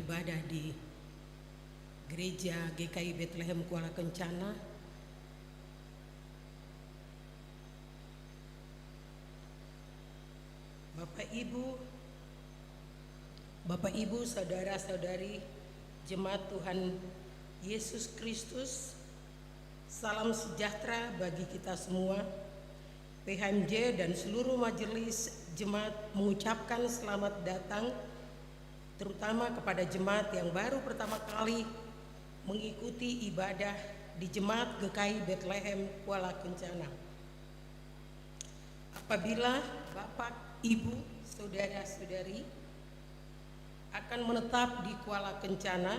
ibadah di Gereja GKI Bethlehem Kuala Kencana. Bapak Ibu, saudara-saudari jemaat Tuhan Yesus Kristus, salam sejahtera bagi kita semua. PHMJ dan seluruh majelis jemaat mengucapkan selamat datang, terutama kepada jemaat yang baru pertama kali mengikuti ibadah di Jemaat GKI Bethlehem Kuala Kencana. Apabila Bapak, Ibu, saudara-saudari akan menetap di Kuala Kencana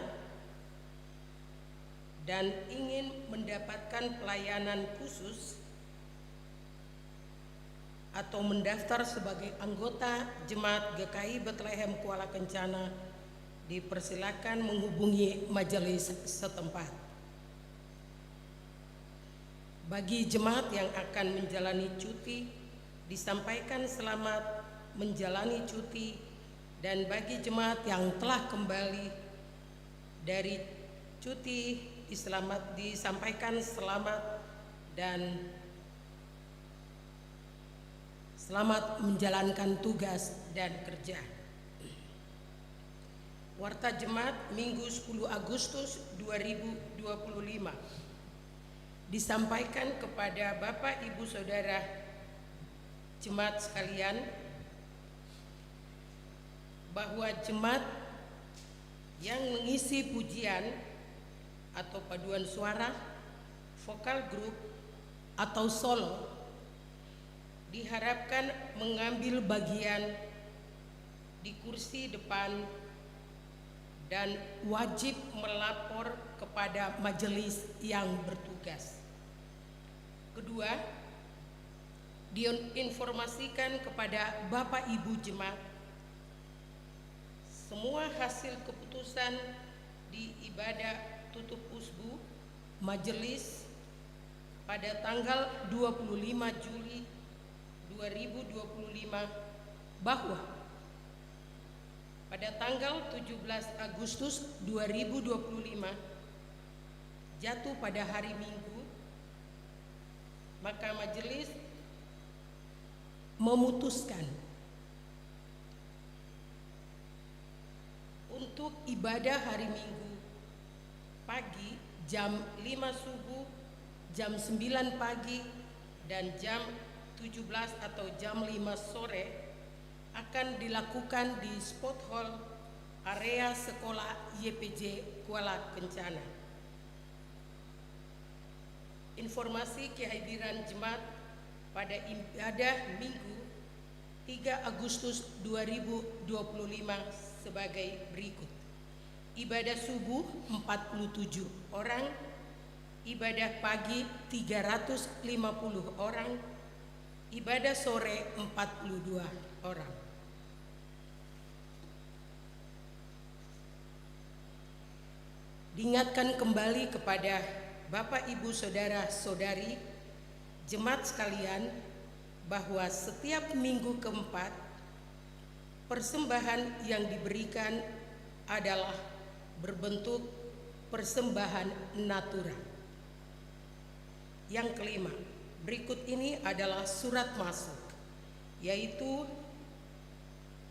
dan ingin mendapatkan pelayanan khusus atau mendaftar sebagai anggota Jemaat GKI Bethlehem Kuala Kencana, dipersilakan menghubungi majelis setempat. Bagi jemaat yang akan menjalani cuti, disampaikan selamat menjalani cuti, dan bagi jemaat yang telah kembali dari cuti disampaikan selamat dan selamat menjalankan tugas dan kerja. Warta Jemaat Minggu 10 Agustus 2025 disampaikan kepada Bapak, Ibu, Saudara jemaat sekalian bahwa jemaat yang mengisi pujian atau paduan suara, vokal grup atau solo diharapkan mengambil bagian di kursi depan dan wajib melapor kepada majelis yang bertugas. Kedua, diinformasikan kepada Bapak Ibu jemaat semua hasil keputusan di ibadah tutup usbu majelis pada tanggal 25 Juli 2025 bahwa pada tanggal 17 Agustus 2025 jatuh pada hari Minggu, maka majelis memutuskan untuk ibadah hari Minggu pagi jam 5 subuh, jam 9 pagi, dan jam 17 atau jam 5 sore akan dilakukan di spot hall area sekolah YPJ Kuala Kencana. Informasi kehadiran jemaat pada ibadah Minggu 3 Agustus 2025 sebagai berikut. Ibadah subuh 47 orang, ibadah pagi 350 orang, ibadah sore 42 orang. Diingatkan kembali kepada Bapak, Ibu, Saudara-saudari jemaat sekalian bahwa setiap minggu keempat persembahan yang diberikan adalah berbentuk persembahan natura. Yang kelima, berikut ini adalah surat masuk, yaitu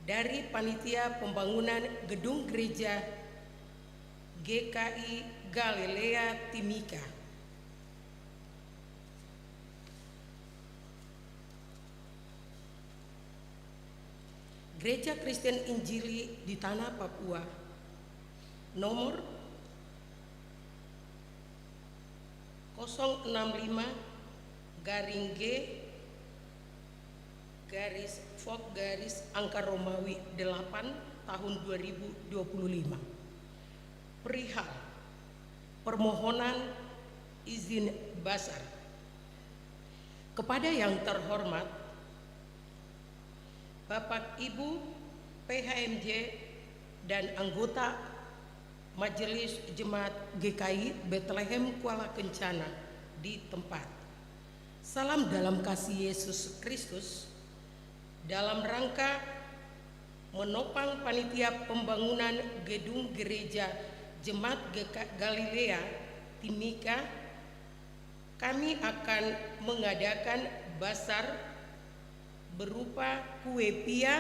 dari Panitia Pembangunan Gedung Gereja GKI Galilea Timika. Gereja Kristen Injili di Tanah Papua, nomor 065-G Romawi 8 tahun 2025 perihal permohonan izin basar. Kepada yang terhormat Bapak, Ibu, PHMJ dan anggota Majelis Jemaat GKI Bethlehem Kuala Kencana di tempat. Salam dalam kasih Yesus Kristus dalam rangka menopang panitia pembangunan gedung gereja Jemaat Galilea Timika, kami akan mengadakan basar berupa kue pia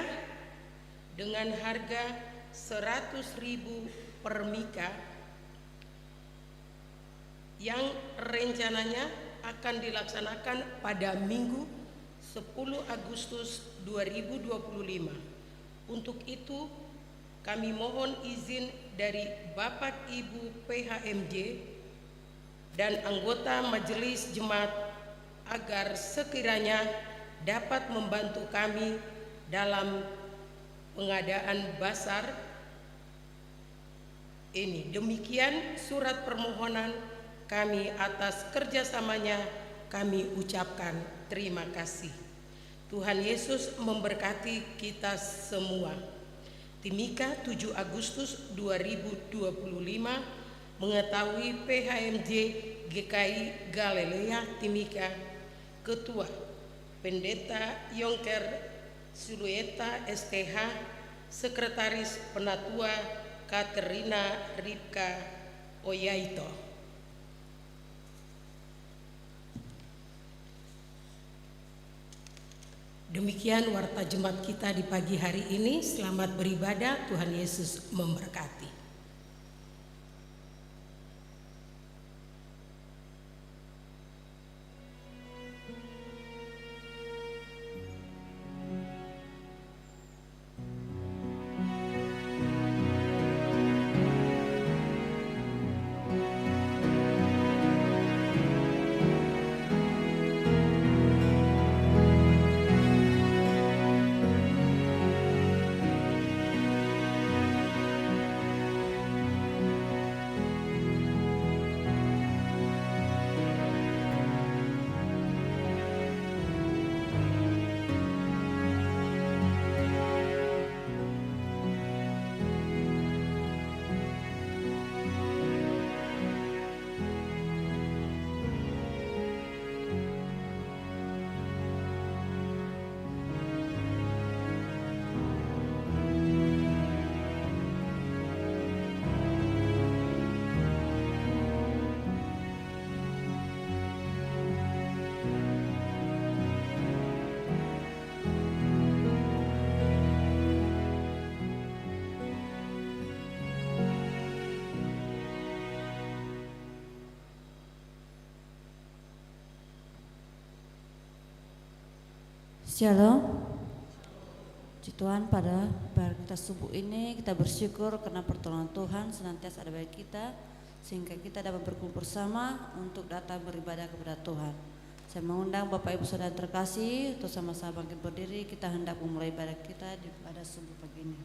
dengan harga 100.000 per mika yang rencananya akan dilaksanakan pada Minggu 10 Agustus 2025. Untuk itu, kami mohon izin dari Bapak Ibu PHMJ dan anggota Majelis Jemaat agar sekiranya dapat membantu kami dalam pengadaan basar ini. Demikian surat permohonan kami, atas kerjasamanya kami ucapkan terima kasih. Tuhan Yesus memberkati kita semua. Timika 7 Agustus 2025 mengetahui PHMJ GKI Galilea Timika, Ketua Pendeta Yongker Sulueta STH, Sekretaris Penatua Katerina Ripka Oyaito. Demikian warta jemaat kita di pagi hari ini. Selamat beribadah, Tuhan Yesus memberkati. Shalom. Puji Tuhan, pada kita subuh ini kita bersyukur karena pertolongan Tuhan senantiasa ada bagi kita, sehingga kita dapat berkumpul bersama untuk datang beribadah kepada Tuhan. Saya mengundang Bapak Ibu Saudara terkasih untuk sama-sama bangkit berdiri. Kita hendak memulai ibadah kita pada subuh pagi ini.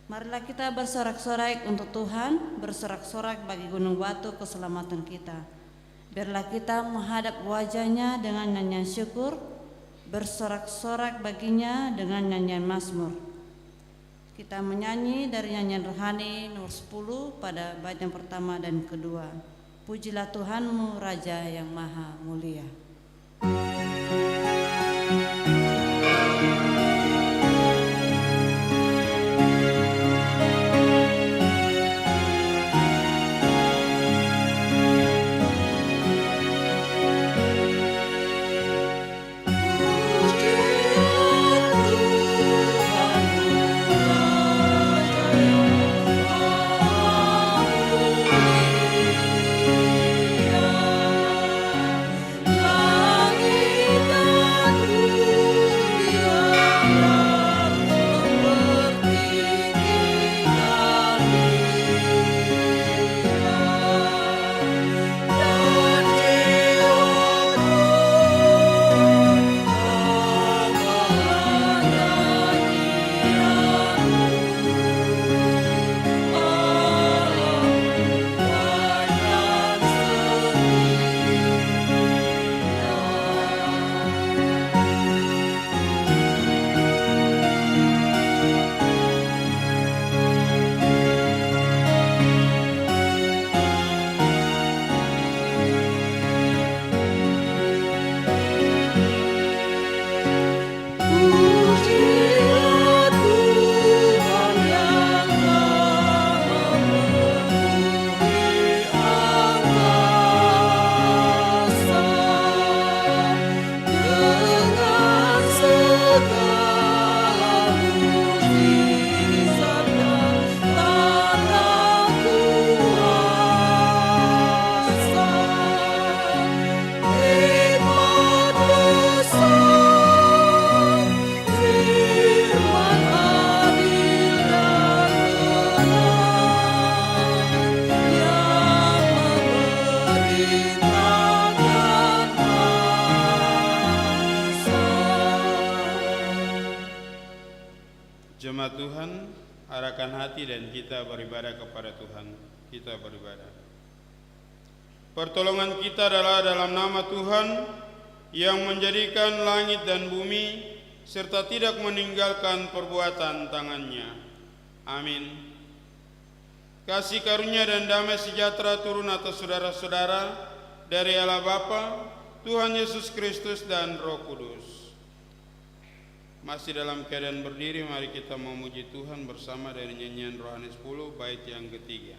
Marilah kita bersorak-sorai untuk Tuhan, bersorak-sorai bagi gunung batu keselamatan kita. Biarlah kita menghadap wajah-Nya dengan nyanyian syukur, bersorak-sorak baginya dengan nyanyian mazmur. Kita menyanyi dari nyanyian rohani nomor 10 pada bait yang pertama dan kedua. Pujilah Tuhanmu, Raja yang Maha Mulia. Langit dan menyerahkan hati dan kita beribadah kepada Tuhan. Kita beribadah. Pertolongan kita adalah dalam nama Tuhan yang menjadikan langit dan bumi serta tidak meninggalkan perbuatan tangannya. Amin. Kasih karunia dan damai sejahtera turun atas saudara-saudara dari Allah Bapa, Tuhan Yesus Kristus dan Roh Kudus. Masih dalam keadaan berdiri, mari kita memuji Tuhan bersama dari nyanyian rohani 10 bait yang ketiga.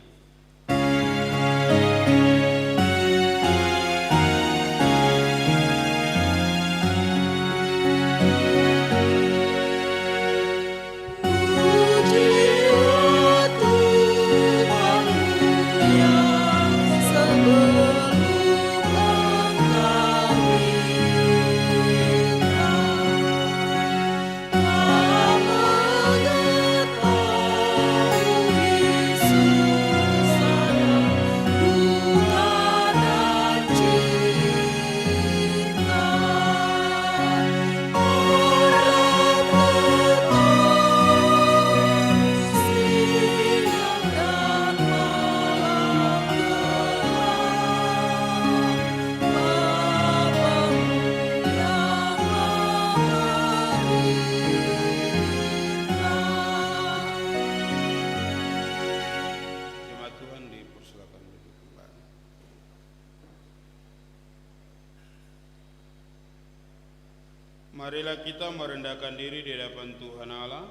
Marilah kita merendahkan diri di hadapan Tuhan Allah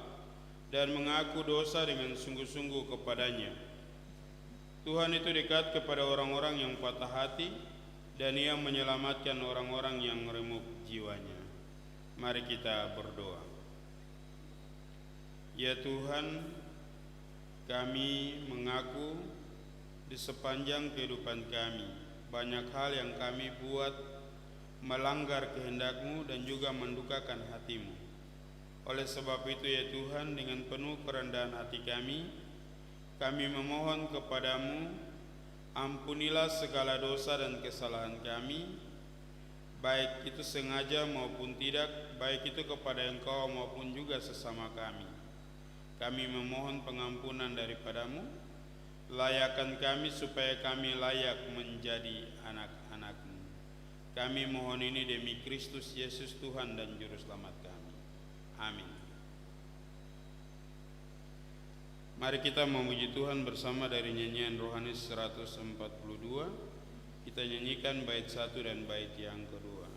dan mengaku dosa dengan sungguh-sungguh kepadanya. Tuhan itu dekat kepada orang-orang yang patah hati dan Ia menyelamatkan orang-orang yang remuk jiwanya. Mari kita berdoa. Ya Tuhan, kami mengaku di sepanjang kehidupan kami banyak hal yang kami buat melanggar kehendak-Mu dan juga mendukakan hati-Mu. Oleh sebab itu ya Tuhan, dengan penuh kerendahan hati kami memohon kepadamu, ampunilah segala dosa dan kesalahan kami, baik itu sengaja maupun tidak, baik itu kepada Engkau maupun juga sesama kami. Kami memohon pengampunan daripadamu, layakkan kami supaya kami layak menjadi anak-anak-Mu. Kami mohon ini demi Kristus Yesus Tuhan dan Juru Selamat kami. Amin. Mari kita memuji Tuhan bersama dari nyanyian rohani 142. Kita nyanyikan bait 1 dan bait yang kedua.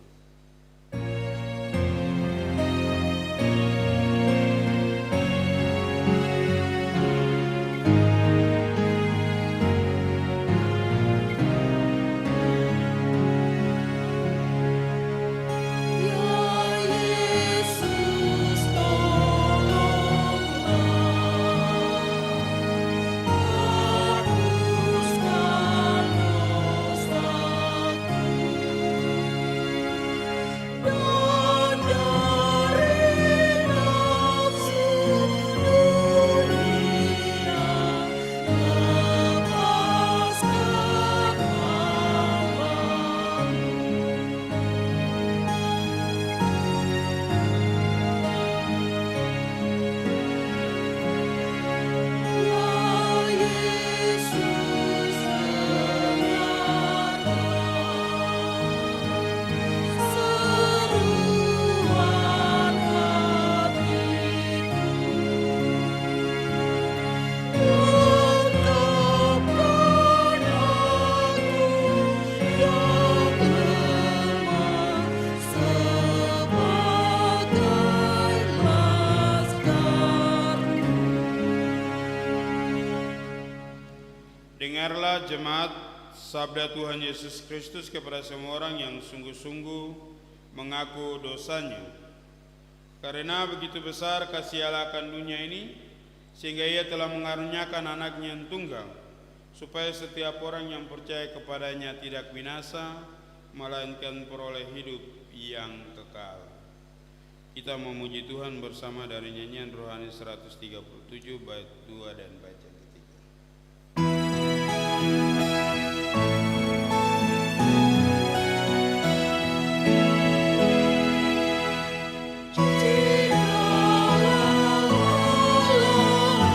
Dengarlah jemaat sabda Tuhan Yesus Kristus kepada semua orang yang sungguh-sungguh mengaku dosanya. Karena begitu besar kasih Allah akan dunia ini, sehingga Ia telah mengaruniakan anaknya yang tunggal, supaya setiap orang yang percaya kepadanya tidak binasa, melainkan peroleh hidup yang kekal. Kita memuji Tuhan bersama dari nyanyian rohani 137 bait 2 dan bait yang ketiga. Jikalau Allah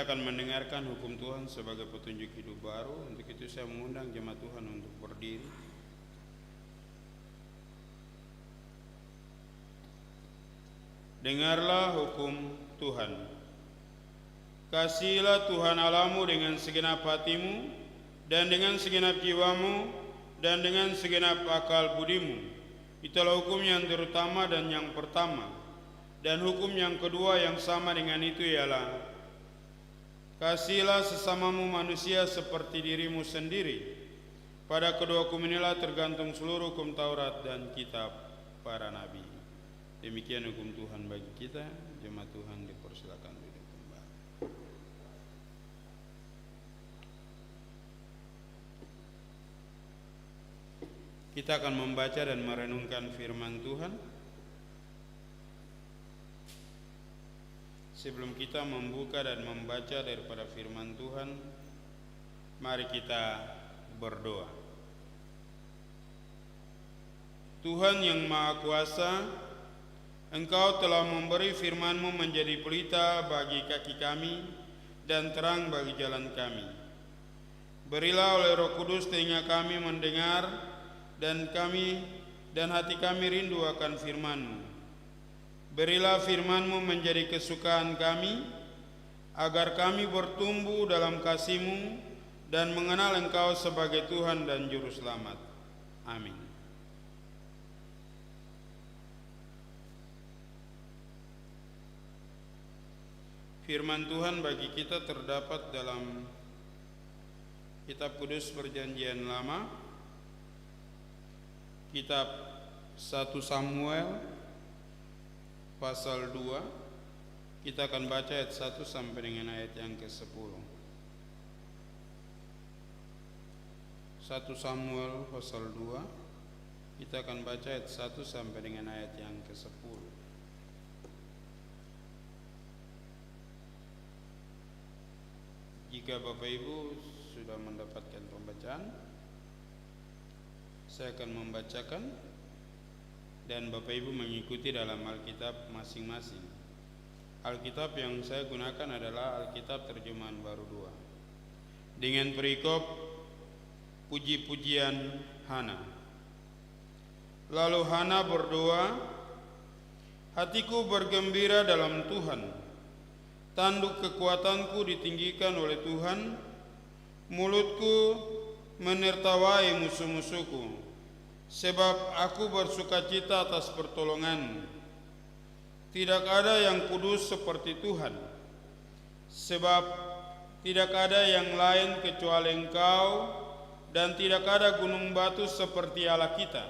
akan mendengarkan hukum Tuhan sebagai petunjuk hidup baru. Untuk itu saya mengundang jemaat Tuhan untuk berdiri. Dengarlah hukum Tuhan. Kasihilah Tuhan Allahmu dengan segenap hatimu, dan dengan segenap jiwamu, dan dengan segenap akal budimu. Itulah hukum yang terutama dan yang pertama. Dan hukum yang kedua yang sama dengan itu ialah, kasihilah sesamamu manusia seperti dirimu sendiri. Pada kedua hukum inilah tergantung seluruh hukum Taurat dan kitab para nabi. Demikian hukum Tuhan bagi kita. Jemaat Tuhan dipersilakan duduk kembali. Kita akan membaca dan merenungkan firman Tuhan. Sebelum kita membuka dan membaca daripada firman Tuhan, mari kita berdoa. Tuhan yang Maha Kuasa, Engkau telah memberi firman-Mu menjadi pelita bagi kaki kami dan terang bagi jalan kami. Berilah oleh Roh Kudus telinga kami mendengar dan hati kami rindu akan firman-Mu. Berilah firman-Mu menjadi kesukaan kami, agar kami bertumbuh dalam kasih-Mu dan mengenal Engkau sebagai Tuhan dan Juru Selamat. Amin. Firman Tuhan bagi kita terdapat dalam Kitab Kudus Perjanjian Lama, Kitab 1 Samuel pasal 2. Kita akan baca ayat 1 sampai dengan ayat yang ke-10. 1 Samuel pasal 2. Kita akan baca ayat 1 sampai dengan ayat yang ke-10. Jika Bapak Ibu sudah mendapatkan pembacaan, saya akan membacakan dan Bapak Ibu mengikuti dalam Alkitab masing-masing. Alkitab yang saya gunakan adalah Alkitab Terjemahan Baru 2 dengan perikop puji-pujian Hana. Lalu Hana berdoa, hatiku bergembira dalam Tuhan, tanduk kekuatanku ditinggikan oleh Tuhan, mulutku menertawai musuh-musuhku. Sebab aku bersukacita atas pertolongan. Tidak ada yang kudus seperti Tuhan. Sebab tidak ada yang lain kecuali Engkau, dan tidak ada gunung batu seperti Allah kita.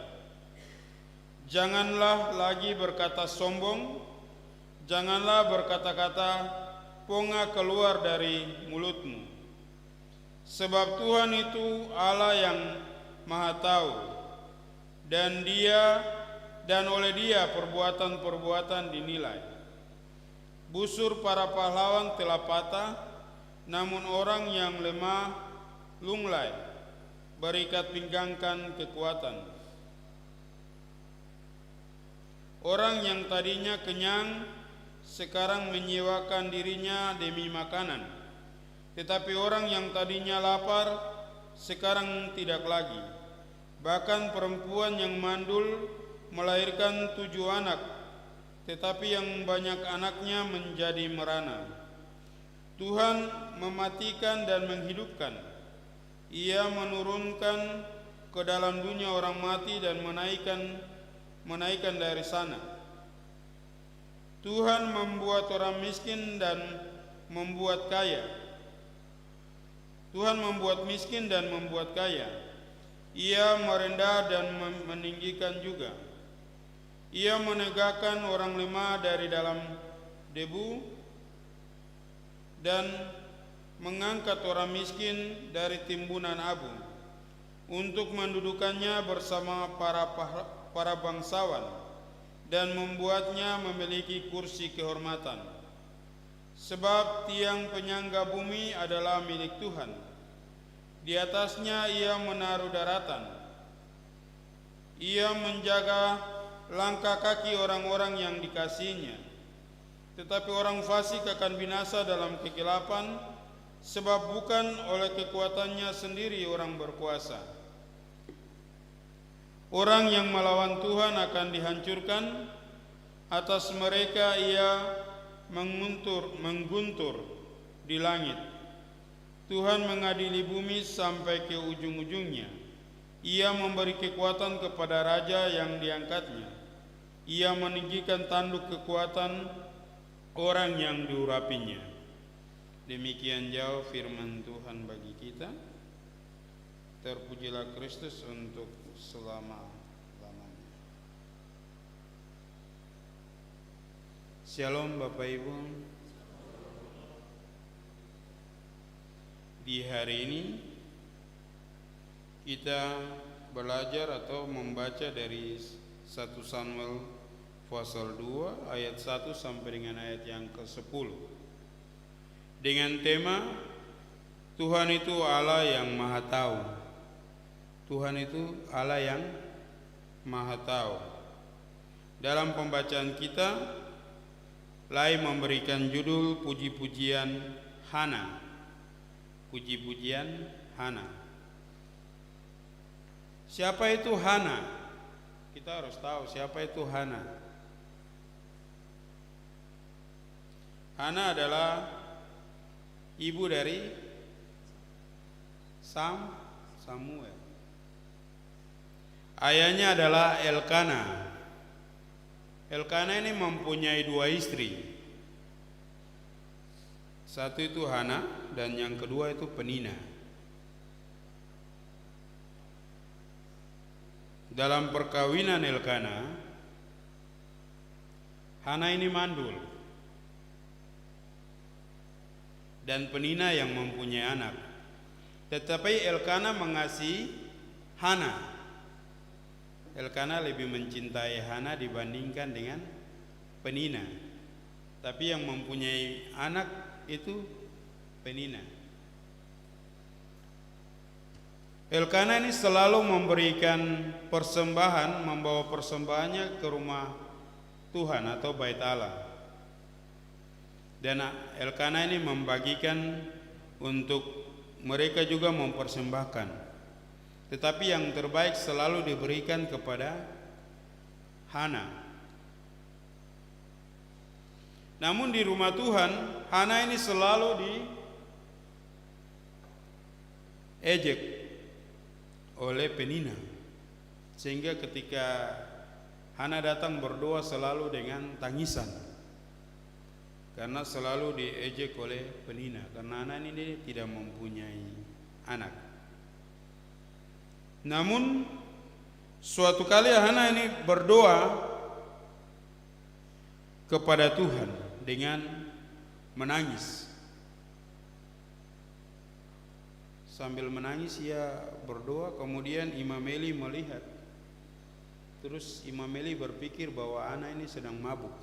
Janganlah lagi berkata sombong, janganlah berkata-kata ponga keluar dari mulutmu. Sebab Tuhan itu Allah yang Maha Tahu, dan oleh Dia perbuatan-perbuatan dinilai. Busur para pahlawan telah patah, namun orang yang lemah lunglai, berikat pinggangkan kekuatan. Orang yang tadinya kenyang sekarang menyewakan dirinya demi makanan, tetapi orang yang tadinya lapar sekarang tidak lagi. Bahkan perempuan yang mandul melahirkan 7 anak, tetapi yang banyak anaknya menjadi merana. Tuhan mematikan dan menghidupkan. Ia menurunkan ke dalam dunia orang mati dan menaikkan dari sana. Tuhan membuat orang miskin dan membuat kaya. Tuhan membuat miskin dan membuat kaya. Ia merendah dan meninggikan juga. Ia menegakkan orang lemah dari dalam debu dan mengangkat orang miskin dari timbunan abu, untuk mendudukannya bersama para bangsawan dan membuatnya memiliki kursi kehormatan. Sebab tiang penyangga bumi adalah milik Tuhan. Di atasnya Ia menaruh daratan. Ia menjaga langkah kaki orang-orang yang dikasihinya. tetapi orang fasik akan binasa dalam kegelapan, sebab bukan oleh kekuatannya sendiri orang berkuasa. Orang yang melawan Tuhan akan dihancurkan, atas mereka ia mengguntur di langit. Tuhan mengadili bumi sampai ke ujung-ujungnya. Ia memberi kekuatan kepada raja yang diangkatnya. Ia meninggikan tanduk kekuatan orang yang diurapinya. Demikian jauh firman Tuhan bagi kita. Terpujilah Kristus untuk selama-lamanya. Shalom Bapak Ibu. Di hari ini kita belajar atau membaca dari 1 Samuel pasal 2 ayat 1 sampai dengan ayat yang ke-10 dengan tema Tuhan itu Allah yang Maha Tahu. Tuhan itu Allah yang Maha Tahu. Dalam pembacaan kita Lai memberikan judul puji-pujian Hana. Puji-pujian Hana. Siapa itu Hana? Kita harus tahu siapa itu Hana. Hana adalah ibu dari Samuel. Ayahnya adalah Elkana. Elkana ini mempunyai 2 istri. Satu itu Hana dan yang kedua itu Penina. Dalam perkawinan Elkana, Hana ini mandul dan Penina yang mempunyai anak. Tetapi Elkana mengasihi Hana. Elkana lebih mencintai Hana dibandingkan dengan Penina. Tapi yang mempunyai anak itu Penina. Elkana ini selalu memberikan persembahan, membawa persembahannya ke rumah Tuhan atau bait Allah. Dan Elkana ini membagikan untuk mereka juga mempersembahkan. Tetapi yang terbaik selalu diberikan kepada Hana. Namun di rumah Tuhan, Hana ini selalu diejek oleh Penina. Sehingga ketika Hana datang berdoa selalu dengan tangisan. Karena selalu diejek oleh Penina. Karena Hana ini tidak mempunyai anak. Namun suatu kali Hana ini berdoa kepada Tuhan dengan menangis. Sambil menangis ia berdoa, kemudian Imam Eli melihat. Terus Imam Eli berpikir bahwa anak ini sedang mabuk.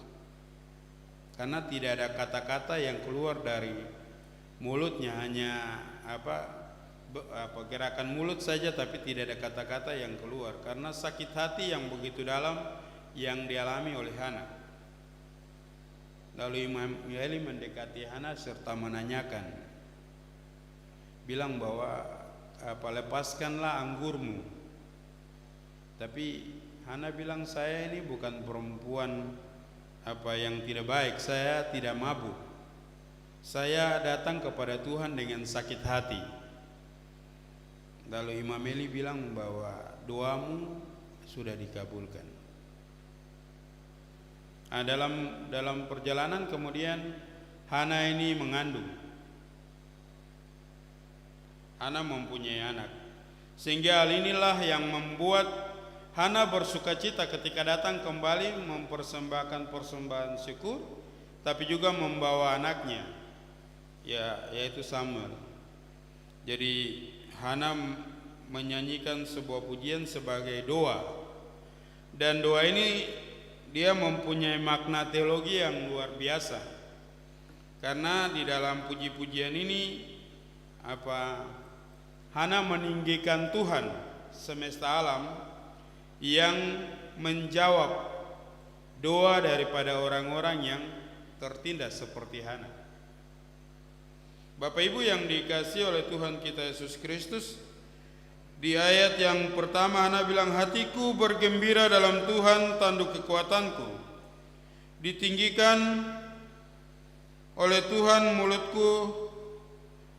Karena tidak ada kata-kata yang keluar dari mulutnya, hanya gerakan mulut saja, tapi tidak ada kata-kata yang keluar karena sakit hati yang begitu dalam yang dialami oleh Hana. Lalu Imam Eli mendekati Hana serta menanyakan, bilang bahwa lepaskanlah anggurmu. Tapi Hana bilang, saya ini bukan perempuan yang tidak baik, saya tidak mabuk. Saya datang kepada Tuhan dengan sakit hati. Lalu Imam Eli bilang bahwa doamu sudah dikabulkan. Dalam perjalanan kemudian Hana ini mengandung. Hana mempunyai anak. Sehingga hal inilah yang membuat Hana bersukacita ketika datang kembali mempersembahkan persembahan syukur, tapi juga membawa anaknya, yaitu Samuel. Jadi Hana menyanyikan sebuah pujian sebagai doa, dan doa ini dia mempunyai makna teologi yang luar biasa, karena di dalam puji-pujian ini Hana meninggikan Tuhan semesta alam yang menjawab doa daripada orang-orang yang tertindas seperti Hana. Bapak Ibu yang dikasihi oleh Tuhan kita Yesus Kristus, di ayat yang pertama Hana bilang, hatiku bergembira dalam Tuhan, tanduk kekuatanku. Ditinggikan oleh Tuhan mulutku,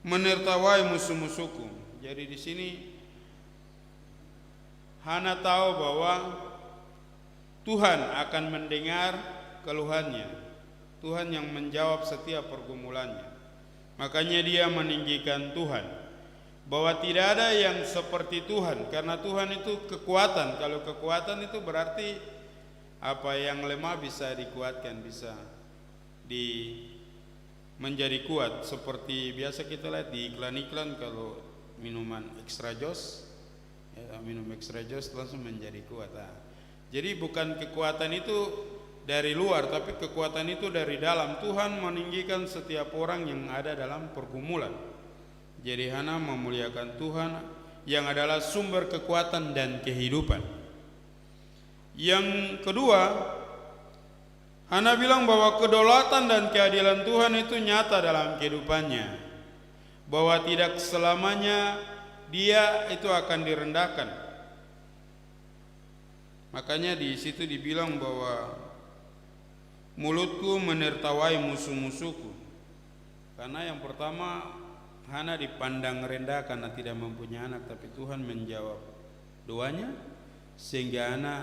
menertawai musuh-musuhku. Jadi di sini Hana tahu bahwa Tuhan akan mendengar keluhannya. Tuhan yang menjawab setiap pergumulannya. Makanya dia meninggikan Tuhan, bahwa tidak ada yang seperti Tuhan, karena Tuhan itu kekuatan. Kalau kekuatan itu berarti apa yang lemah bisa dikuatkan, bisa menjadi kuat. Seperti biasa kita lihat di iklan-iklan, kalau minuman extra jos, ya, minum extra jos langsung menjadi kuat. Jadi bukan kekuatan itu dari luar, tapi kekuatan itu dari dalam. Tuhan meninggikan setiap orang yang ada dalam pergumulan. Jadi Hana memuliakan Tuhan yang adalah sumber kekuatan dan kehidupan. Yang kedua, Hana bilang bahwa kedaulatan dan keadilan Tuhan itu nyata dalam kehidupannya, bahwa tidak selamanya dia itu akan direndahkan. Makanya di situ dibilang bahwa mulutku menertawai musuh-musuhku. Karena yang pertama, Hana dipandang rendah karena tidak mempunyai anak, tapi Tuhan menjawab doanya, sehingga Hana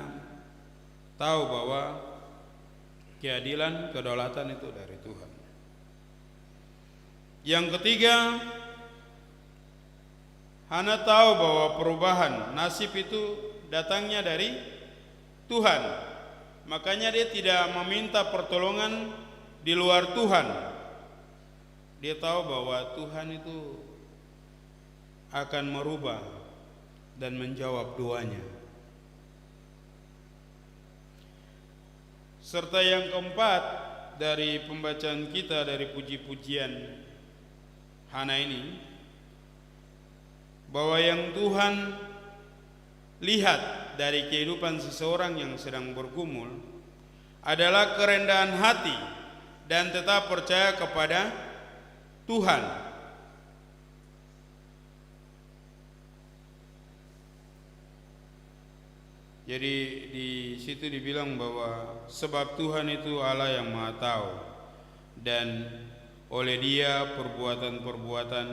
tahu bahwa keadilan, kedaulatan itu dari Tuhan. Yang ketiga, Hana tahu bahwa perubahan nasib itu datangnya dari Tuhan. Makanya dia tidak meminta pertolongan di luar Tuhan. Dia tahu bahwa Tuhan itu akan merubah dan menjawab doanya. Serta yang keempat dari pembacaan kita dari puji-pujian Hana ini, bahwa yang Tuhan lihat dari kehidupan seseorang yang sedang bergumul adalah kerendahan hati dan tetap percaya kepada Tuhan. Jadi di situ dibilang bahwa sebab Tuhan itu Allah yang Maha Tahu, dan oleh Dia perbuatan-perbuatan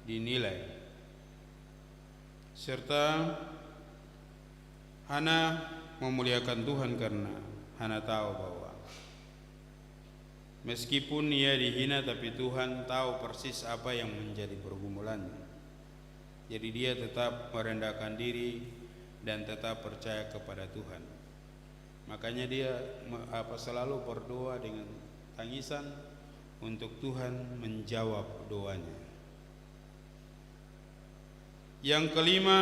dinilai. Serta Hana memuliakan Tuhan karena Hana tahu bahwa meskipun ia dihina, tapi Tuhan tahu persis apa yang menjadi pergumulannya. Jadi dia tetap merendahkan diri dan tetap percaya kepada Tuhan. Makanya dia selalu berdoa dengan tangisan untuk Tuhan menjawab doanya. Yang kelima,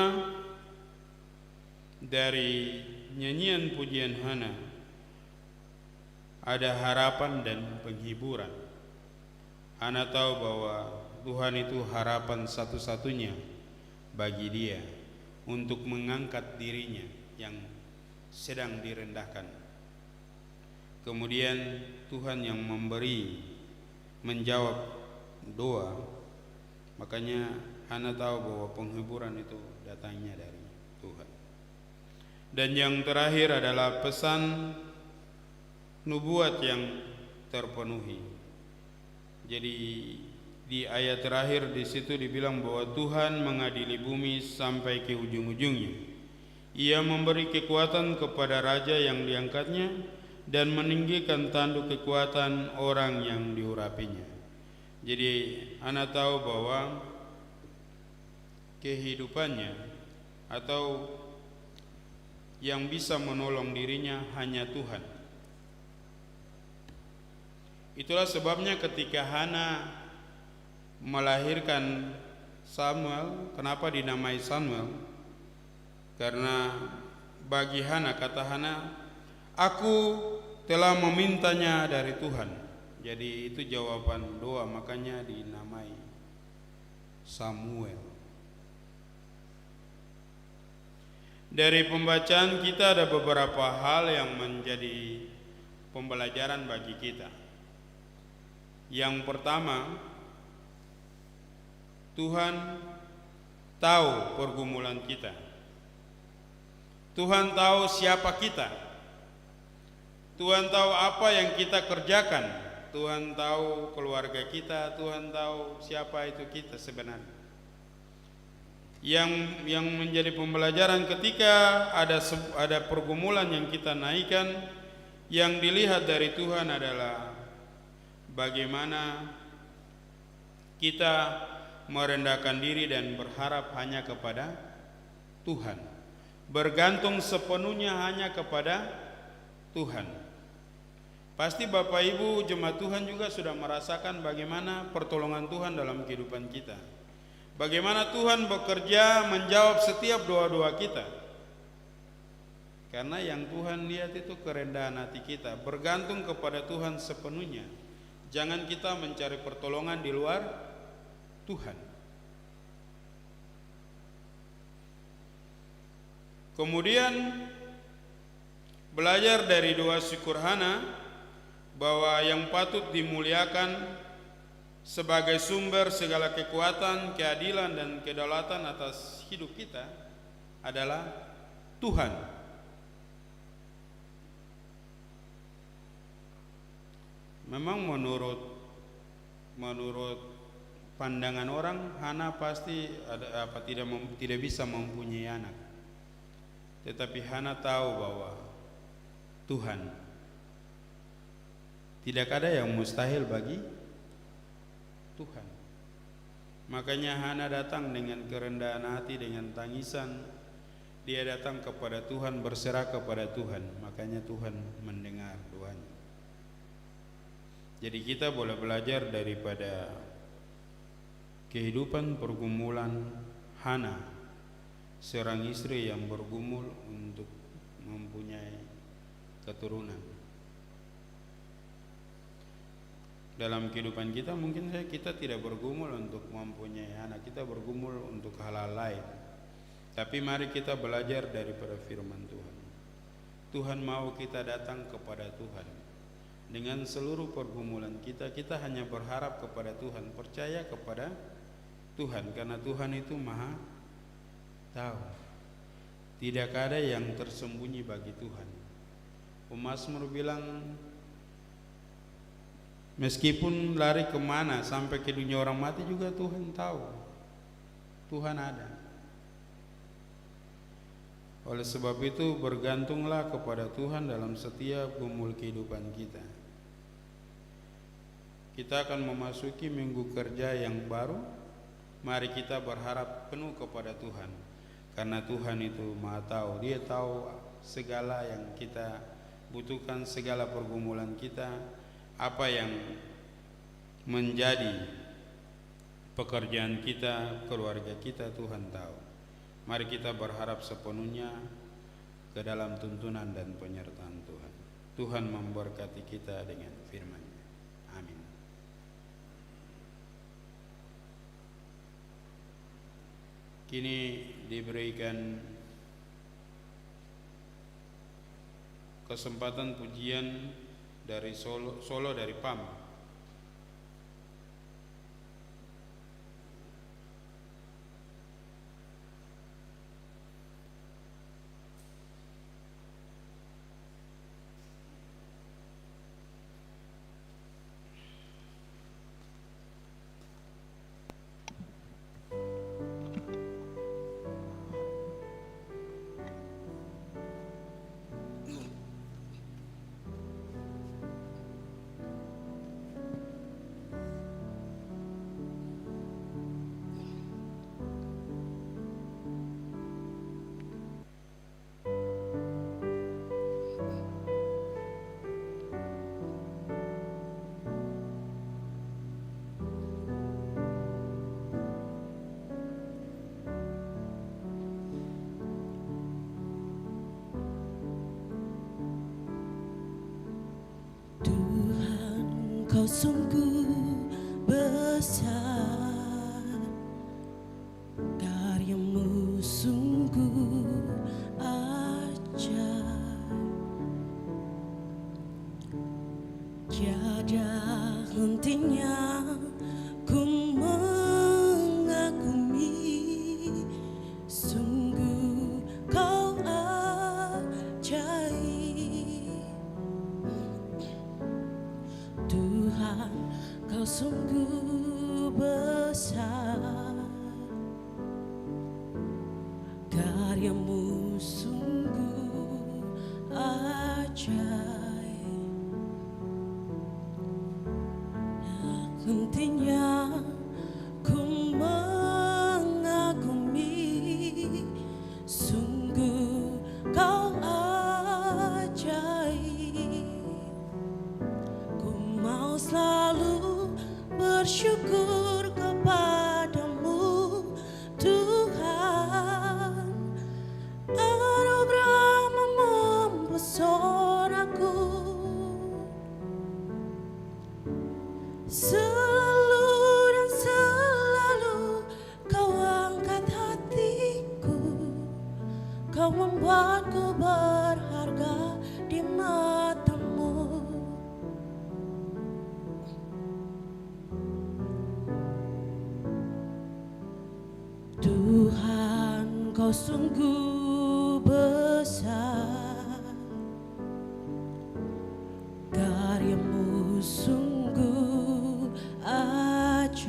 dari nyanyian pujian Hana ada harapan dan penghiburan. Hana tahu bahwa Tuhan itu harapan satu-satunya bagi dia untuk mengangkat dirinya yang sedang direndahkan. Kemudian Tuhan yang menjawab doa. Makanya Hana tahu bahwa penghiburan itu datangnya dari Tuhan. Dan yang terakhir adalah pesan nubuat yang terpenuhi. Jadi di ayat terakhir di situ dibilang bahwa Tuhan mengadili bumi sampai ke ujung-ujungnya. Ia memberi kekuatan kepada raja yang diangkatnya dan meninggikan tanduk kekuatan orang yang diurapinya. Jadi Hana tahu bahwa kehidupannya atau yang bisa menolong dirinya hanya Tuhan. Itulah sebabnya ketika Hana melahirkan Samuel, kenapa dinamai Samuel? Karena bagi Hana, kata Hana, aku telah memintanya dari Tuhan. Jadi itu jawaban doa, makanya dinamai Samuel. Dari pembacaan kita ada beberapa hal yang menjadi pembelajaran bagi kita. Yang pertama, Tuhan tahu pergumulan kita. Tuhan tahu siapa kita. Tuhan tahu apa yang kita kerjakan. Tuhan tahu keluarga kita. Tuhan tahu siapa itu kita sebenarnya. Yang menjadi pembelajaran ketika ada pergumulan yang kita naikkan, yang dilihat dari Tuhan adalah bagaimana kita merendahkan diri dan berharap hanya kepada Tuhan, bergantung sepenuhnya hanya kepada Tuhan. Pasti Bapak Ibu jemaat Tuhan juga sudah merasakan bagaimana pertolongan Tuhan dalam kehidupan kita, bagaimana Tuhan bekerja menjawab setiap doa-doa kita. Karena yang Tuhan lihat itu kerendahan hati kita, bergantung kepada Tuhan sepenuhnya. Jangan kita mencari pertolongan di luar Tuhan. Kemudian belajar dari doa syukur Hana bahwa yang patut dimuliakan sebagai sumber segala kekuatan, keadilan dan kedaulatan atas hidup kita adalah Tuhan. Memang menurut pandangan orang, Hana pasti tidak bisa mempunyai anak. Tetapi Hana tahu bahwa Tuhan, tidak ada yang mustahil bagi Tuhan. Makanya Hana datang dengan kerendahan hati, dengan tangisan. Dia datang kepada Tuhan, berserah kepada Tuhan. Makanya Tuhan mendengar doanya. Jadi kita boleh belajar daripada kehidupan pergumulan Hana, seorang istri yang bergumul untuk mempunyai keturunan. Dalam kehidupan kita mungkin kita tidak bergumul untuk mempunyai anak, kita bergumul untuk hal-hal lain. Tapi mari kita belajar daripada firman Tuhan. Tuhan mau kita datang kepada Tuhan. Dengan seluruh pergumulan kita hanya berharap kepada Tuhan, percaya kepada Tuhan, karena Tuhan itu Maha tahu. Tidak ada yang tersembunyi bagi Tuhan. Pemazmur bilang, meskipun lari kemana sampai ke dunia orang mati juga Tuhan tahu. Tuhan ada. Oleh sebab itu bergantunglah kepada Tuhan dalam setiap gumul kehidupan kita. Kita akan memasuki minggu kerja yang baru. Mari kita berharap penuh kepada Tuhan, karena Tuhan itu Maha tahu. Dia tahu segala yang kita butuhkan, segala pergumulan kita, apa yang menjadi pekerjaan kita, keluarga kita, Tuhan tahu. Mari kita berharap sepenuhnya ke dalam tuntunan dan penyertaan Tuhan. Tuhan memberkati kita dengan firman-Nya. Amin. Kini diberikan kesempatan pujian dari solo dari PAM. Kau sungguh besar, karyamu sungguh ajaib. Tiada hentinya ku mengagumi, sungguh kau ajaib. Tuhan, kau sungguh besar, karyamu sungguh ajaib. Hentinya ku mengagumi, sungguh kau ajaib. Ku mau selalu bersyukur kepadamu, Tuhan. Anugerah-Mu mempesonaku, selalu dan selalu kau angkat hatiku, kau membuatku berharga di mata-Mu. Tuhan, kau sungguh besar, karyamu sungguh ajaib.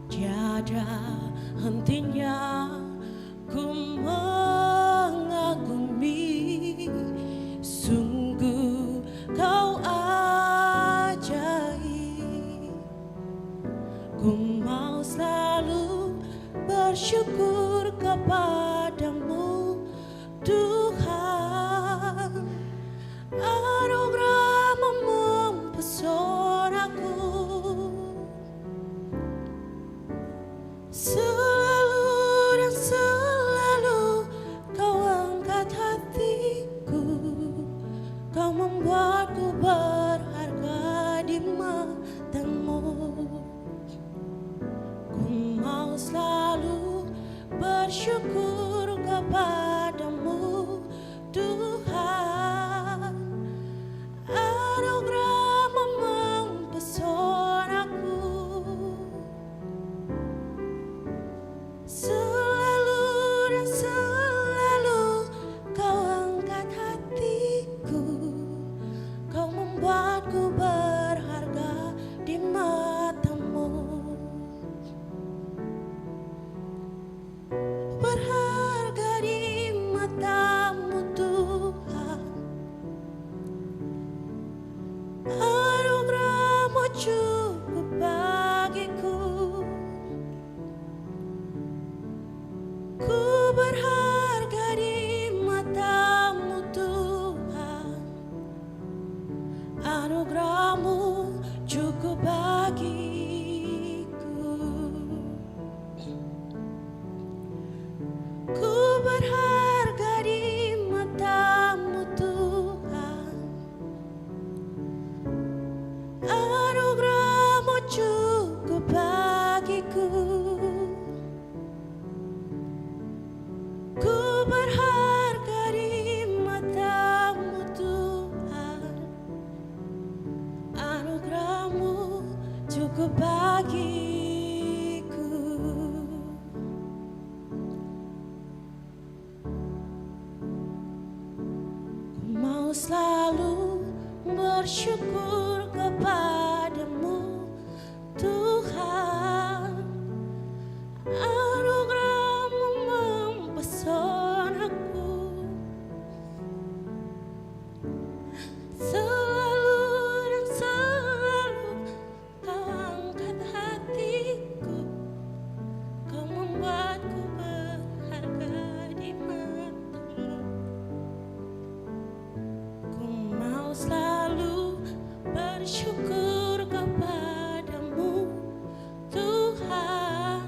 Tiada hentinya ku mengagumi, sungguh kau ajaib. Ku mau selalu bersyukur kepadamu, Tuhan. Anugerah-Mu mempesonaku, selalu dan selalu kau angkat hatiku, kau membuatku berharga di mata-Mu. Ku mau selalu bersyukur kepadamu, Tuhan. Anugerah-Mu mempesonaku, selalu dan selalu kau angkat hatiku, kau membuatku berharga di mata-Mu. Berharga di mata-Mu, Tuhan. Anugerah-Mu cukup bagiku. Ku berharga di mata-Mu, Tuhan. Anugerah-Mu cukup bagiku. Ku berharga di mata-Mu, Tuhan. Anugerah-Mu cukup bagiku. Ku berharga di mata-Mu, Tuhan. Anugerah-Mu cukup bagiku. Ku mau selalu bersyukur kepadamu, Tuhan. Anugerah-Mu mempesonaku, selalu dan selalu kau angkat hatiku, kau membuatku berharga di mata-Mu. Ku mau selalu bersyukur kepadamu, Tuhan.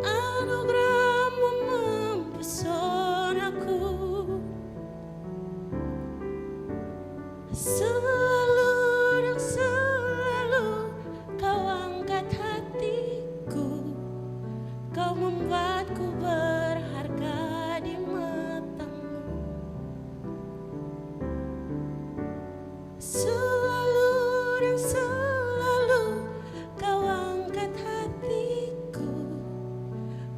Anugerah-Mu mempesonaku, selalu dan selalu kau angkat hatiku, kau membuatku berharga di mata-Mu. Selalu dan selalu kau angkat hatiku,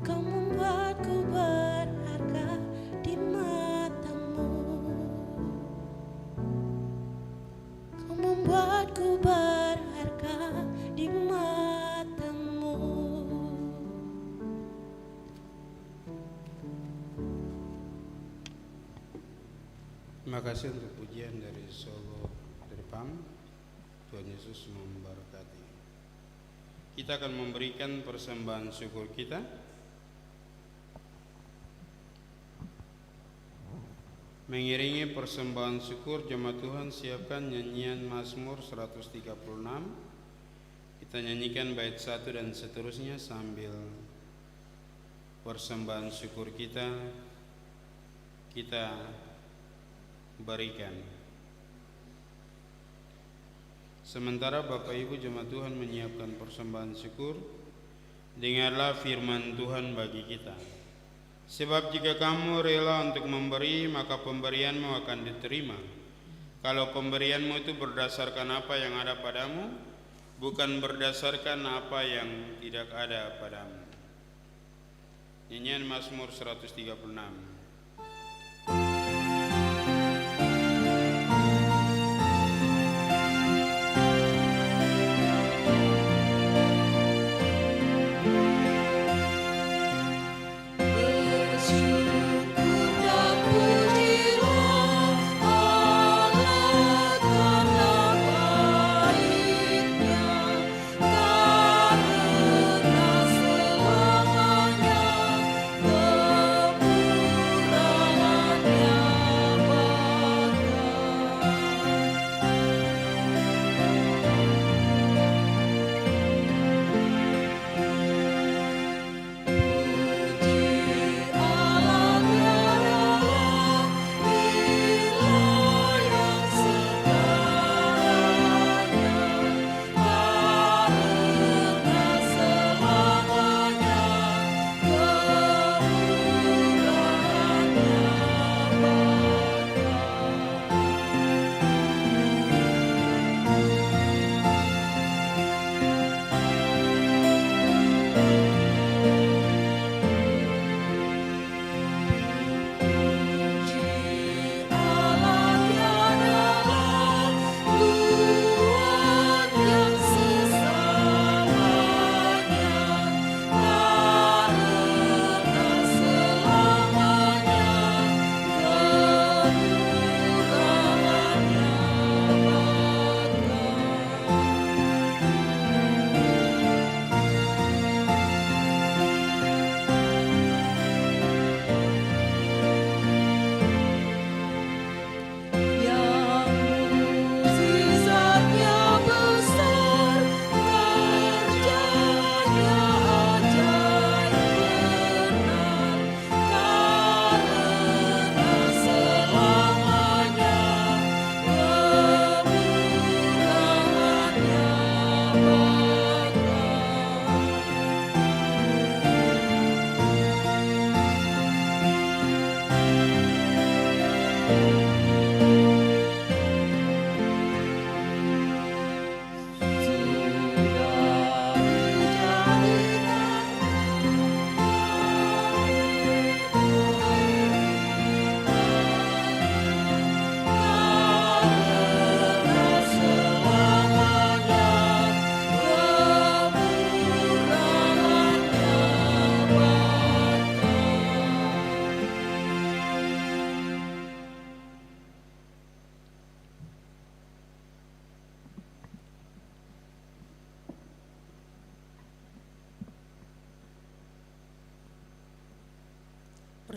kau membuatku berharga di matamu, kau membuatku berharga di matamu. Terima kasih untuk pujian dari Solo dari PAM. Tuhan Yesus memberkati. Kita akan memberikan persembahan syukur kita. Mengiringi persembahan syukur, jemaat Tuhan siapkan nyanyian Mazmur 136. Kita nyanyikan bait 1 dan seterusnya sambil persembahan syukur kita berikan. Sementara Bapak Ibu jemaat Tuhan menyiapkan persembahan syukur, dengarlah firman Tuhan bagi kita. Sebab jika kamu rela untuk memberi, maka pemberianmu akan diterima. Kalau pemberianmu itu berdasarkan apa yang ada padamu, bukan berdasarkan apa yang tidak ada padamu. Nyanyian Mazmur 136.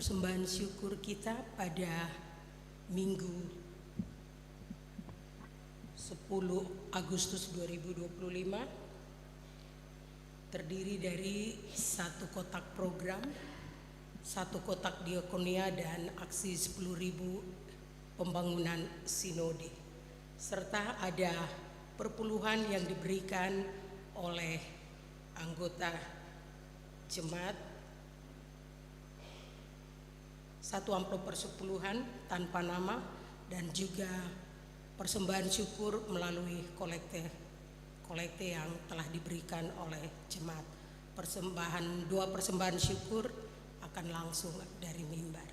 Persembahan syukur kita pada Minggu 10 Agustus 2025 terdiri dari 1 kotak program, 1 kotak diakonia dan aksi 10.000 pembangunan sinode, serta ada perpuluhan yang diberikan oleh anggota jemaat, 1 amplop persepuluhan tanpa nama, dan juga persembahan syukur melalui kolekte yang telah diberikan oleh jemaat. Dua persembahan syukur akan langsung dari mimbar.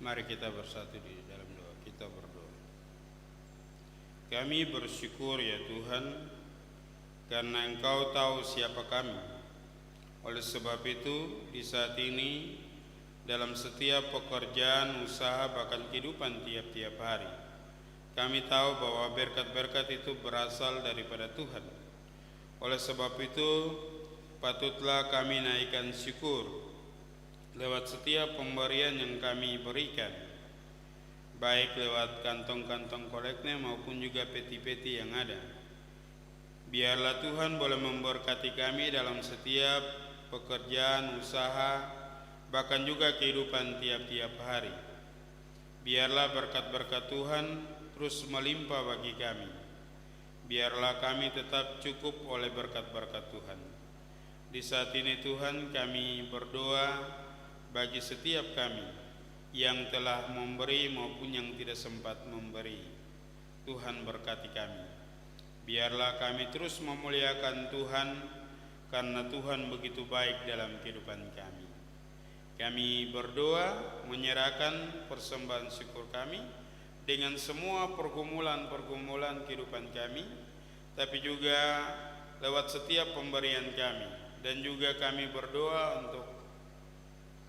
Mari kita bersatu di dalam doa. Kita berdoa. Kami bersyukur ya Tuhan, karena Engkau tahu siapa kami. Oleh sebab itu, di saat ini, dalam setiap pekerjaan, usaha, bahkan kehidupan tiap-tiap hari, kami tahu bahwa berkat-berkat itu berasal daripada Tuhan. Oleh sebab itu, patutlah kami naikkan syukur lewat setiap pemberian yang kami berikan, baik lewat kantong-kantong koleknya maupun juga peti-peti yang ada. Biarlah Tuhan boleh memberkati kami dalam setiap pekerjaan, usaha, bahkan juga kehidupan tiap-tiap hari. Biarlah berkat-berkat Tuhan terus melimpah bagi kami. Biarlah kami tetap cukup oleh berkat-berkat Tuhan. Di saat ini Tuhan, kami berdoa bagi setiap kami yang telah memberi maupun yang tidak sempat memberi. Tuhan berkati kami. Biarlah kami terus memuliakan Tuhan, karena Tuhan begitu baik dalam kehidupan kami. Kami berdoa menyerahkan persembahan syukur kami dengan semua pergumulan-pergumulan kehidupan kami, tapi juga lewat setiap pemberian kami. Dan juga kami berdoa untuk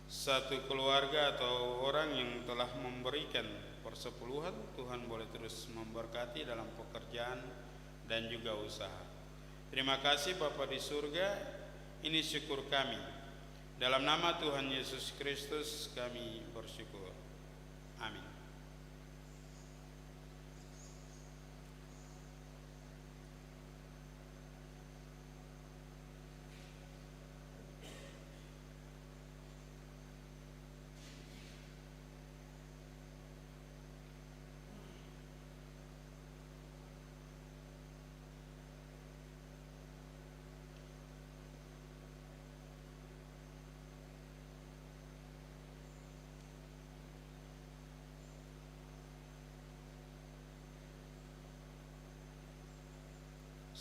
satu keluarga atau orang yang telah memberikan persepuluhan. Tuhan boleh terus memberkati dalam pekerjaan dan juga usaha. Terima kasih Bapa di surga, ini syukur kami. Dalam nama Tuhan Yesus Kristus kami bersyukur. Amin.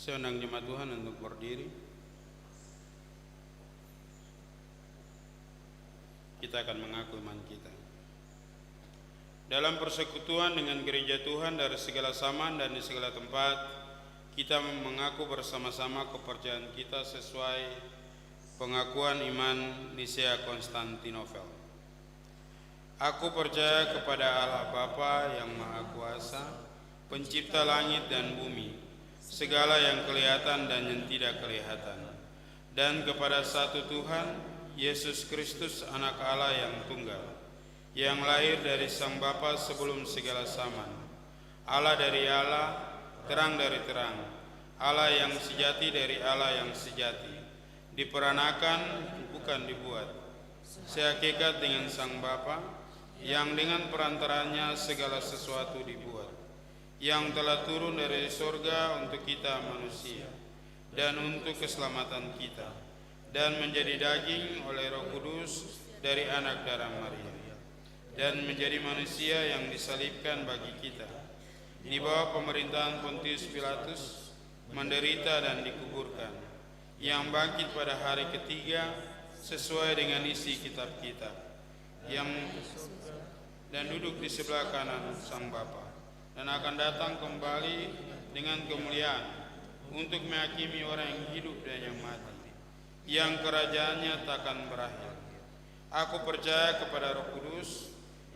Saya undang jemaat Tuhan untuk berdiri. Kita akan mengaku iman kita. Dalam persekutuan dengan gereja Tuhan dari segala zaman dan di segala tempat, kita mengaku bersama-sama kepercayaan kita sesuai pengakuan iman Nisea Konstantinopel. Aku percaya kepada Allah Bapa yang Maha Kuasa, pencipta langit dan bumi, segala yang kelihatan dan yang tidak kelihatan, dan kepada satu Tuhan, Yesus Kristus anak Allah yang tunggal, yang lahir dari Sang Bapa sebelum segala zaman, Allah dari Allah, terang dari terang, Allah yang sejati dari Allah yang sejati, diperanakan bukan dibuat, sehakikat dengan Sang Bapa, yang dengan perantaranya segala sesuatu dibuat, yang telah turun dari surga untuk kita manusia dan untuk keselamatan kita, dan menjadi daging oleh Roh Kudus dari anak darah Maria, dan menjadi manusia yang disalibkan bagi kita, di bawah pemerintahan Pontius Pilatus, menderita dan dikuburkan, yang bangkit pada hari ketiga sesuai dengan isi kitab kita, yang dan duduk di sebelah kanan Sang Bapa, dan akan datang kembali dengan kemuliaan untuk menghakimi orang yang hidup dan yang mati, yang kerajaannya takkan berakhir. Aku percaya kepada Roh Kudus,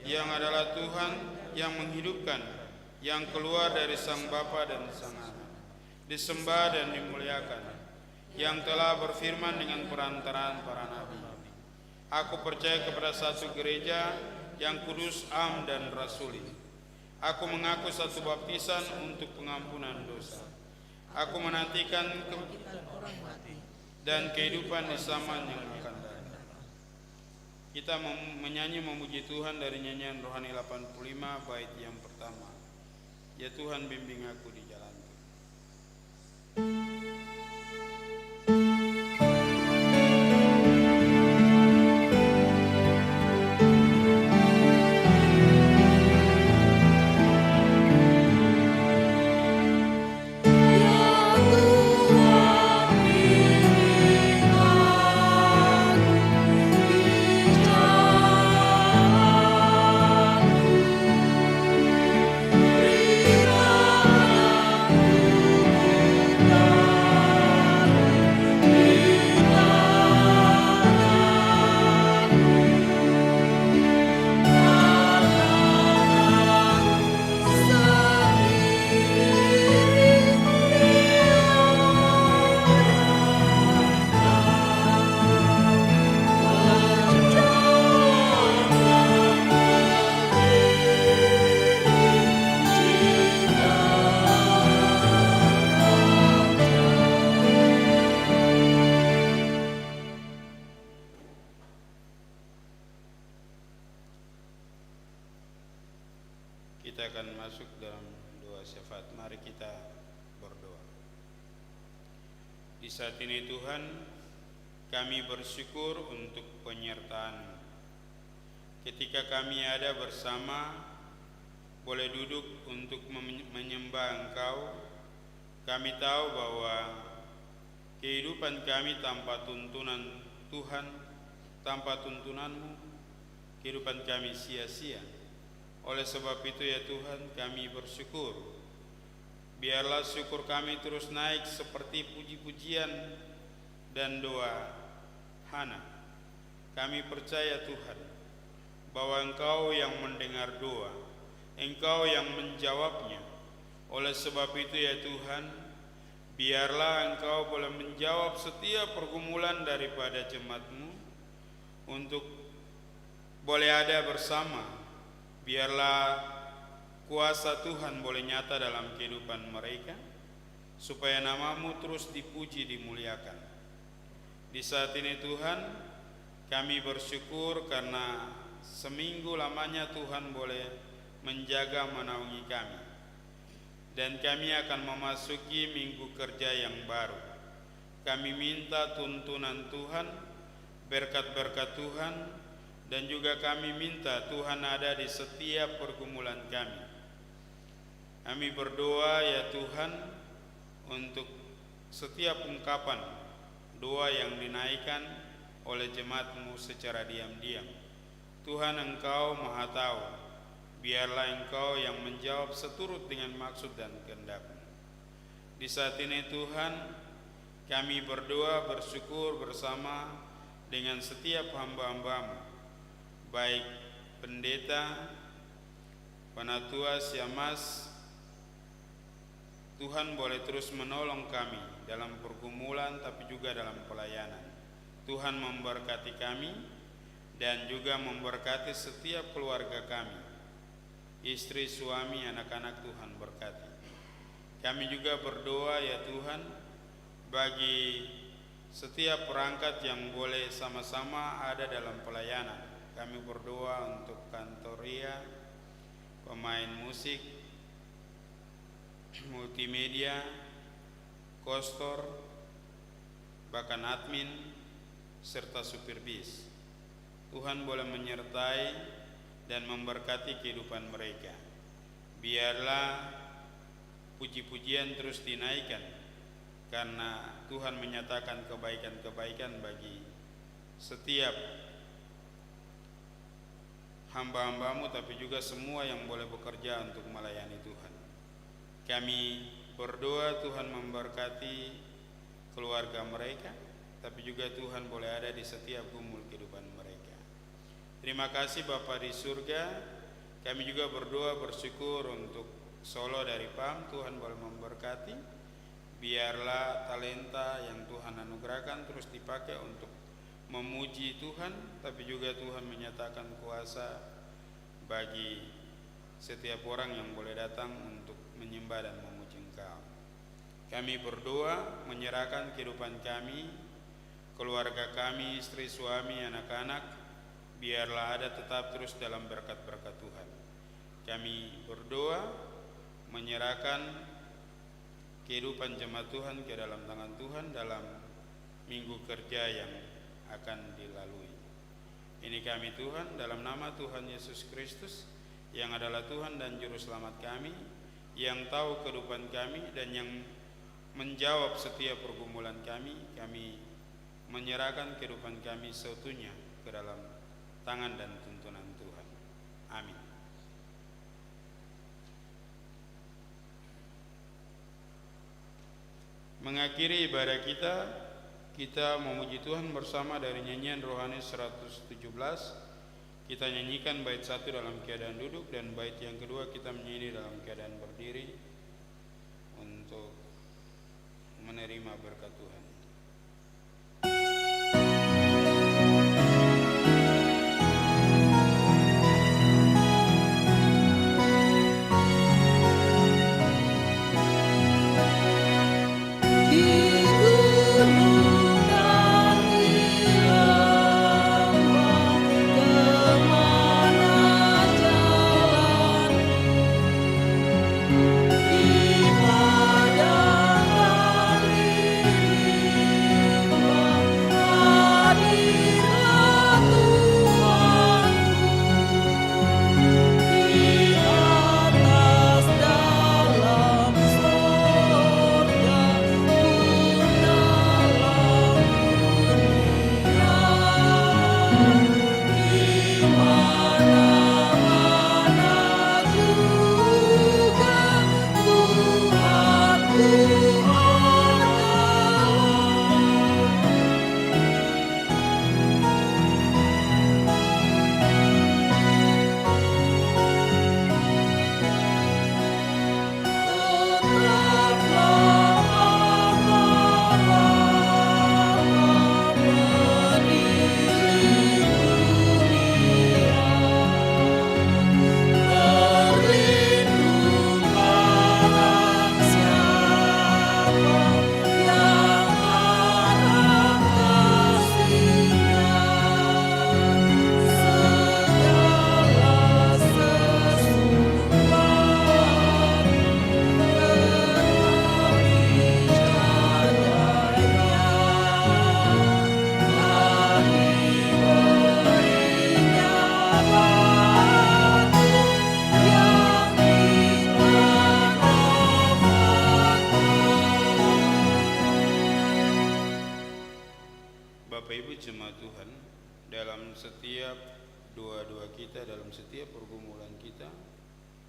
yang adalah Tuhan yang menghidupkan, yang keluar dari Sang Bapa dan Sang Anak, disembah dan dimuliakan, yang telah berfirman dengan perantaraan para nabi. Aku percaya kepada satu gereja yang kudus, am dan rasuli. Aku mengaku satu baptisan untuk pengampunan dosa. Aku menantikan dan kehidupan di zaman yang akan datang. Kita menyanyi memuji Tuhan dari nyanyian rohani 85 bait yang pertama. Ya Tuhan, bimbing aku di jalanku. kita akan masuk dalam doa syafaat. Mari kita berdoa. Di saat ini Tuhan, kami bersyukur untuk penyertaan-Mu. Ketika kami ada bersama, boleh duduk untuk menyembah Engkau, kami tahu bahwa kehidupan kami tanpa tuntunan Tuhan, tanpa tuntunan-Mu, kehidupan kami sia-sia. Oleh sebab itu ya Tuhan, kami bersyukur. Biarlah syukur kami terus naik seperti puji-pujian dan doa Hana. Kami percaya Tuhan, bahwa Engkau yang mendengar doa, Engkau yang menjawabnya. Oleh sebab itu ya Tuhan, biarlah Engkau boleh menjawab setiap pergumulan daripada jemaat-Mu untuk boleh ada bersama. Biarlah kuasa Tuhan boleh nyata dalam kehidupan mereka, supaya nama-Mu terus dipuji, dimuliakan. Di saat ini Tuhan, kami bersyukur karena seminggu lamanya Tuhan boleh menjaga menaungi kami. Dan kami akan memasuki minggu kerja yang baru. Kami minta tuntunan Tuhan, berkat-berkat Tuhan, dan juga kami minta Tuhan ada di setiap pergumulan kami. Kami berdoa ya Tuhan untuk setiap ungkapan doa yang dinaikkan oleh jemaat-Mu secara diam-diam. Tuhan, Engkau Maha Tahu. Biarlah Engkau yang menjawab seturut dengan maksud dan kehendak-Mu. Di saat ini Tuhan, kami berdoa bersyukur bersama dengan setiap hamba-hamba-Mu, baik pendeta, penatua, siamas. Tuhan boleh terus menolong kami dalam pergumulan tapi juga dalam pelayanan. Tuhan memberkati kami dan juga memberkati setiap keluarga kami. Istri, suami, anak-anak Tuhan berkati. Kami juga berdoa ya Tuhan bagi setiap perangkat yang boleh sama-sama ada dalam pelayanan. Kami berdoa untuk kantoria, pemain musik, multimedia, kostor, bahkan admin, serta supir bis. Tuhan boleh menyertai dan memberkati kehidupan mereka. Biarlah puji-pujian terus dinaikkan, karena Tuhan menyatakan kebaikan-kebaikan bagi setiap hamba-hamba-Mu, tapi juga semua yang boleh bekerja untuk melayani Tuhan. Kami berdoa Tuhan memberkati keluarga mereka, tapi juga Tuhan boleh ada di setiap gumul kehidupan mereka. Terima kasih Bapa di surga. Kami juga berdoa bersyukur untuk Solo dari PAM. Tuhan boleh memberkati. Biarlah talenta yang Tuhan anugerahkan terus dipakai untuk memuji Tuhan, tapi juga Tuhan menyatakan kuasa bagi setiap orang yang boleh datang untuk menyembah dan memuji Engkau. Kami berdoa menyerahkan kehidupan kami, keluarga kami, istri, suami, anak-anak, biarlah ada tetap terus dalam berkat-berkat Tuhan. Kami berdoa menyerahkan kehidupan jemaat Tuhan ke dalam tangan Tuhan dalam minggu kerja yang akan dilalui. Ini kami Tuhan, dalam nama Tuhan Yesus Kristus yang adalah Tuhan dan Juru Selamat kami, yang tahu kehidupan kami dan yang menjawab setiap pergumulan kami. Kami menyerahkan kehidupan kami seutuhnya ke dalam tangan dan tuntunan Tuhan. Amin. Mengakhiri ibadah kita memuji Tuhan bersama dari nyanyian rohani 117. Kita nyanyikan bait 1 dalam keadaan duduk, dan bait yang kedua kita menyanyi dalam keadaan berdiri untuk menerima berkat Tuhan. Kemana jalan setiap doa-doa kita, dalam setiap pergumulan kita,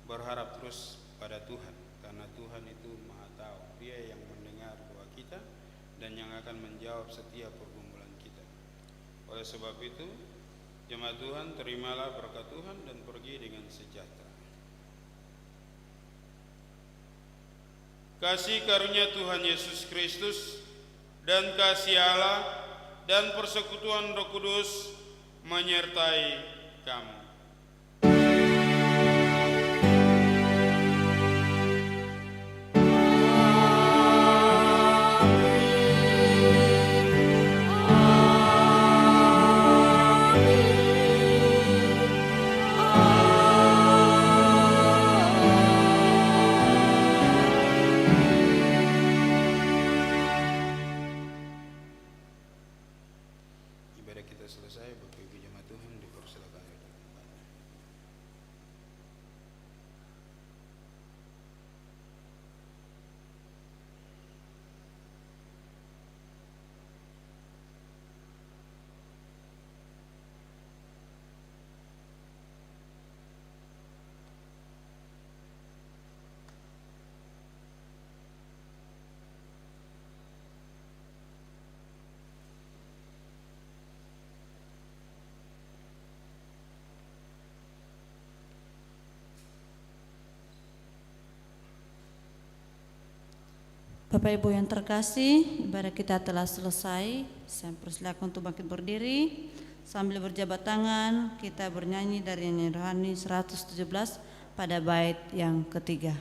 berharap terus pada Tuhan, karena Tuhan itu Maha Tahu. Dia yang mendengar doa kita dan yang akan menjawab setiap pergumulan kita. Oleh sebab itu, jemaat Tuhan, terimalah berkat Tuhan dan pergi dengan sejahtera. Kasih karunia Tuhan Yesus Kristus dan kasih Allah dan persekutuan Roh Kudus menyertai kamu. Ibadah kita selesai, Bapak Ibu jemaat Tuhan dipersilakan. Bapak Ibu yang terkasih, ibadah kita telah selesai. Saya persilakan untuk bangkit berdiri. Sambil berjabat tangan, kita bernyanyi dari nyanyian rohani 117 pada bait yang ketiga.